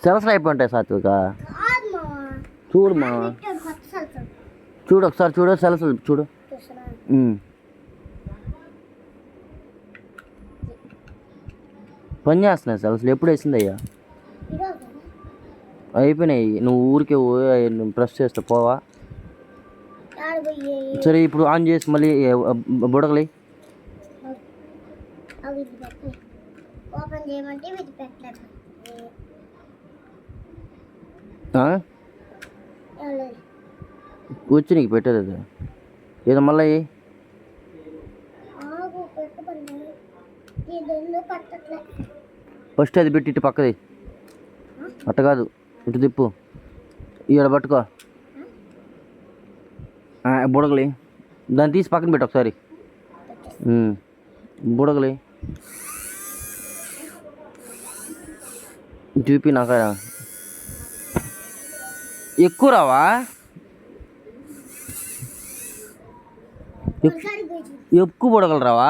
సెలసలు అయిపోయింటాయి సాత్విక. చూడు మా, చూడు ఒకసారి చూడు సెలసలు చూడు. పని చేస్తున్నాయి సెలసలు. ఎప్పుడు వేసింది అయ్యా? అయిపోయినాయి. నువ్వు ఊరికే ప్రెస్ చేస్తా పోవా. సరే ఇప్పుడు ఆన్ చేసి మళ్ళీ బుడగలి. వచ్చి నీకు పెట్టేది అది ఏదో మళ్ళీ ఫస్ట్ అది పెట్టి ఇటు పక్కది. అట్ట కాదు, ఇటు తిప్పు. ఇక్కడ పట్టుకో బుడగలి. దాన్ని తీసి పక్కన పెట్టు ఒకసారి. బుడగలి చూపి నాక. ఎక్కువ రావా? ఎక్కువ బుడగలు రావా?